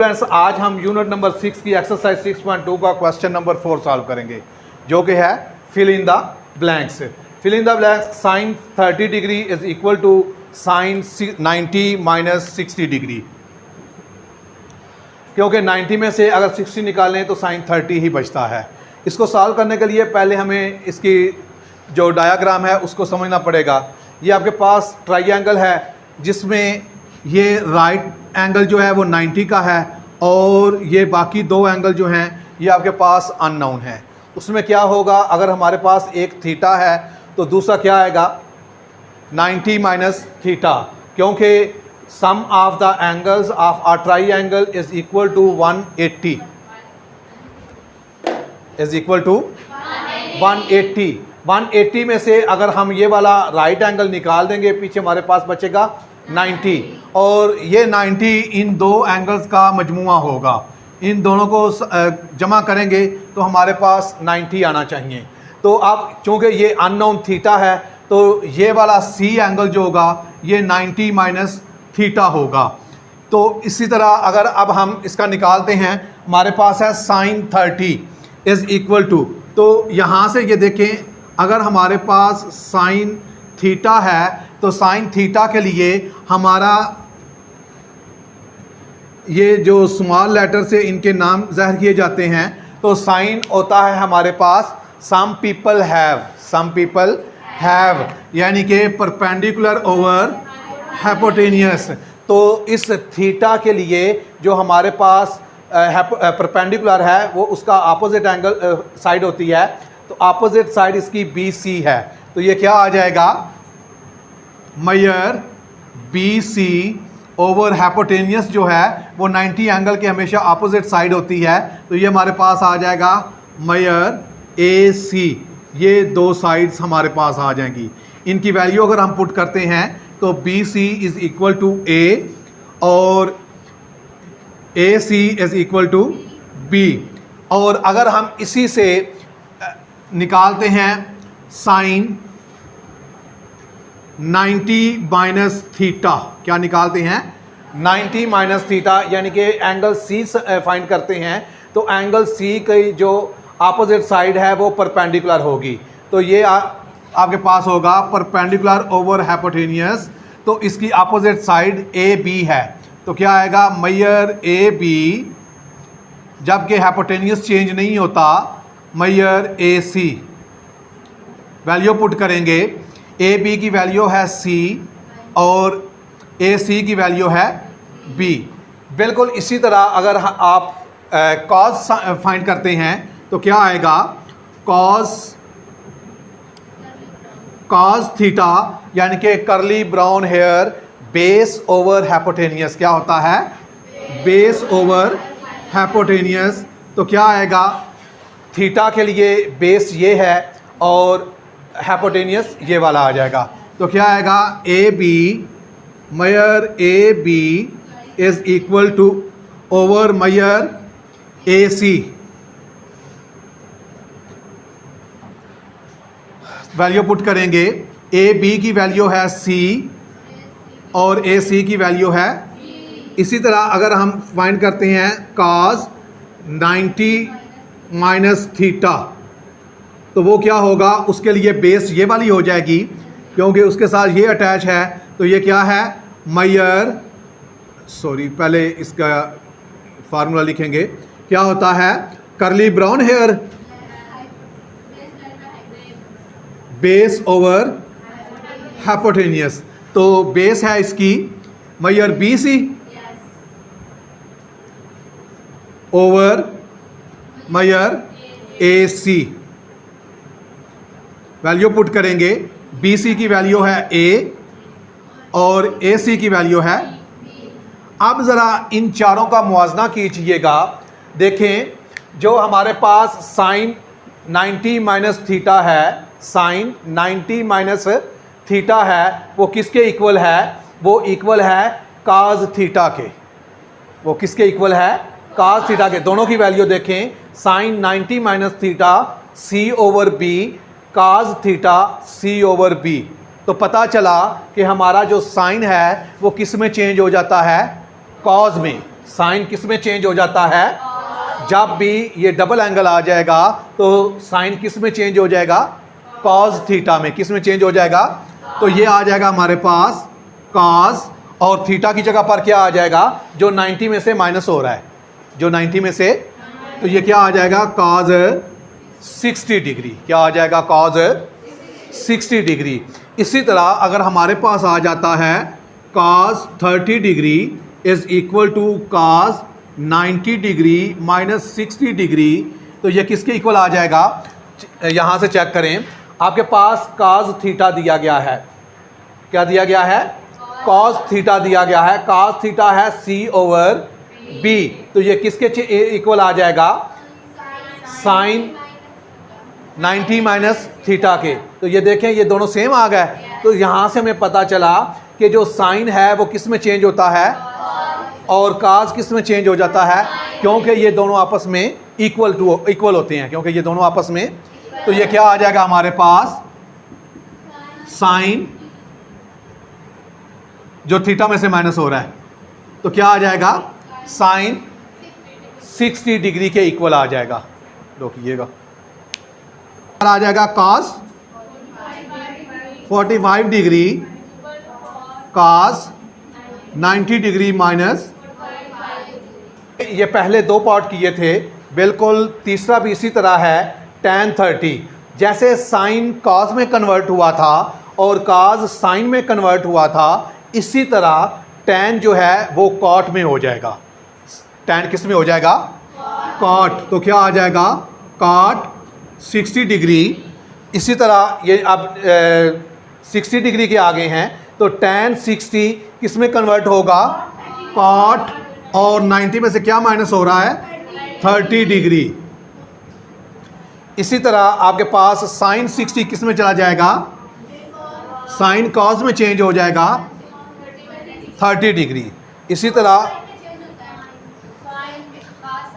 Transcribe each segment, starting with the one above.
Friends आज हम unit number 6 की एक्सरसाइज 6.2 का क्वेश्चन नंबर 4 सॉल्व करेंगे जो कि है fill in the blanks. Fill in the blanks sine 30 degree is equal to sine 90 minus 60 degree. क्योंकि 90 में से अगर 60 निकालें तो साइन 30 ही बचता है। इसको सॉल्व करने के लिए पहले हमें इसकी जो डायाग्राम है उसको समझना पड़ेगा। ये आपके पास ट्राइंगल है जिसमें ये राइट एंगल जो है वो 90 का है और ये बाकी दो एंगल जो हैं ये आपके पास अननोन है। उसमें क्या होगा, अगर हमारे पास एक थीटा है तो दूसरा क्या आएगा 90 माइनस थीटा, क्योंकि sum of the angles of a triangle is equal to 180 is equal to 180 में से अगर हम ये वाला राइट एंगल निकाल देंगे पीछे हमारे पास बचेगा 90 और ये 90 इन दो एंगल्स का मजमुआ होगा। इन दोनों को जमा करेंगे तो हमारे पास 90 आना चाहिए। तो अब चूँकि ये अननोन थीटा है तो ये वाला सी एंगल जो होगा ये 90 माइनस थीटा होगा। तो इसी तरह अगर अब हम इसका निकालते हैं, हमारे पास है साइन 30 इज़ इक्वल टू, तो यहाँ से ये देखें अगर हमारे पास साइन थीटा है तो साइन थीटा के लिए हमारा ये जो स्मॉल लेटर से इनके नाम ज़ाहिर किए जाते हैं तो साइन होता है हमारे पास सम पीपल हैव यानी कि परपेंडिकुलर ओवर हाइपोटेनियस। तो इस थीटा के लिए जो हमारे पास परपेंडिकुलर है वो उसका अपोजिट एंगल साइड होती है, तो अपोजिट साइड इसकी BC है। तो ये क्या आ जाएगा मेजर BC ओवर हाइपोटेनियस जो है वो 90 एंगल के हमेशा अपोजिट साइड होती है, तो ये हमारे पास आ जाएगा मेजर AC। ये दो साइड्स हमारे पास आ जाएंगी। इनकी वैल्यू अगर हम पुट करते हैं तो BC is equal to A और AC is equal to B। और अगर हम इसी से निकालते हैं साइन 90 माइनस थीटा, क्या निकालते हैं 90 माइनस थीटा, यानी कि एंगल C फाइंड करते हैं तो एंगल C की जो अपोजिट साइड है वो परपेंडिकुलर होगी। तो ये आपके पास होगा परपेंडिकुलर ओवर हाइपोटेनियस, तो इसकी अपोजिट साइड AB है। तो क्या आएगा मेजर AB, जबकि हाइपोटेनियस चेंज नहीं होता, मेजर AC। वैल्यू पुट करेंगे, AB की वैल्यू है C और AC की वैल्यू है B। बिल्कुल इसी तरह अगर आप कॉस फाइंड करते हैं तो क्या आएगा कॉस थीटा यानी कि curly brown hair base over hypotenuse. क्या होता है बेस ओवर हाइपोटेनियस। तो क्या आएगा थीटा के लिए बेस ये है और हाइपोटेनियस ये वाला आ जाएगा। तो क्या आएगा AB major AB is equal to over major AC। Value put करेंगे, AB की वैल्यू है C और AC की वैल्यू है। इसी तरह अगर हम फाइंड करते हैं cos 90 माइनस थीटा तो वो क्या होगा, उसके लिए बेस ये वाली हो जाएगी क्योंकि उसके साथ ये अटैच है। तो ये क्या है मेजर, पहले इसका फार्मूला लिखेंगे, क्या होता है curly brown hair base over hypotenuse. तो बेस है इसकी measure BC over major AC। Value put करेंगे, BC की वैल्यू है A और AC की वैल्यू है। अब ज़रा इन चारों का मुआवजा कीजिएगा। देखें जो हमारे पास साइन 90 माइनस थीटा है, साइन 90 माइनस थीटा है वो किसके इक्वल है, वो इक्वल है काज थीटा के। वो किसके इक्वल है काज थीटा के। दोनों की वैल्यू देखें, sine 90 minus theta C over B, cos theta C over B। तो पता चला कि हमारा जो साइन है वो किस में चेंज हो जाता है, कॉज में। साइन किस में चेंज हो जाता है? जब भी ये डबल एंगल आ जाएगा तो साइन किस में चेंज हो जाएगा? कॉस थीटा में। किस में चेंज हो जाएगा? तो ये आ जाएगा हमारे पास कॉस, और थीटा की जगह पर क्या आ जाएगा? जो 90 में से माइनस हो रहा है, जो 90 में से, तो ये क्या आ जाएगा? Cos 60 degree. क्या आ जाएगा? Cos 60 degree. इसी तरह अगर हमारे पास आ जाता है cos 30 degree is equal to cos 90 degree minus 60 degree, तो ये किसके इक्वल आ जाएगा? यहाँ से चेक करें, आपके पास कॉस थीटा दिया गया है। क्या दिया गया है? कॉस थीटा दिया गया है। कॉस थीटा है C/B, तो ये किसके इक्वल आ जाएगा? साइन 90 माइनस थीटा के। तो ये देखें, ये दोनों सेम आ गए। तो यहाँ से हमें पता चला कि जो साइन है वो किस में चेंज होता है और कॉस किस में चेंज हो जाता है, क्योंकि ये दोनों आपस में इक्वल होते हैं, क्योंकि ये दोनों आपस में। तो ये क्या आ जाएगा हमारे पास? साइन जो थीटा में से माइनस हो रहा है, तो क्या आ जाएगा? साइन 60 डिग्री के इक्वल आ जाएगा। रोकिएगा, आ जाएगा cos 45 degree cos 90 degree minus. ये पहले दो पार्ट किए थे, बिल्कुल तीसरा भी इसी तरह है। tan 30 जैसे साइन कॉस में कन्वर्ट हुआ था और कॉस साइन में कन्वर्ट हुआ था, इसी तरह tan जो है वो कॉट में हो जाएगा। tan किस में हो जाएगा? कॉट। तो क्या आ जाएगा? Cot 60 degree. इसी तरह ये अब 60 डिग्री के आगे हैं, तो tan 60 किस में कन्वर्ट होगा? कॉट, और 90 में से क्या माइनस हो रहा है? 30 डिग्री। इसी तरह आपके पास साइन 60 किस में चला जाएगा? साइन कॉस में चेंज हो जाएगा 30 डिग्री। इसी तरह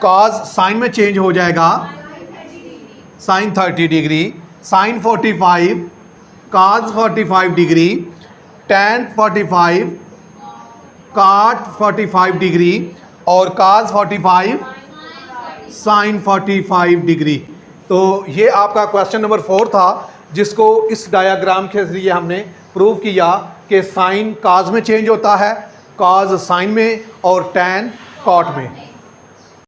कॉस साइन में चेंज हो जाएगा sine 30 degree, sine 45 cos 45 degree, tan 45 cot 45 degree, और कॉस 45 साइन 45 डिग्री। तो ये आपका क्वेश्चन नंबर 4 था, जिसको इस डायग्राम के जरिए हमने प्रूव किया कि साइन कॉस में चेंज होता है, कॉस साइन में, और tan कॉट में।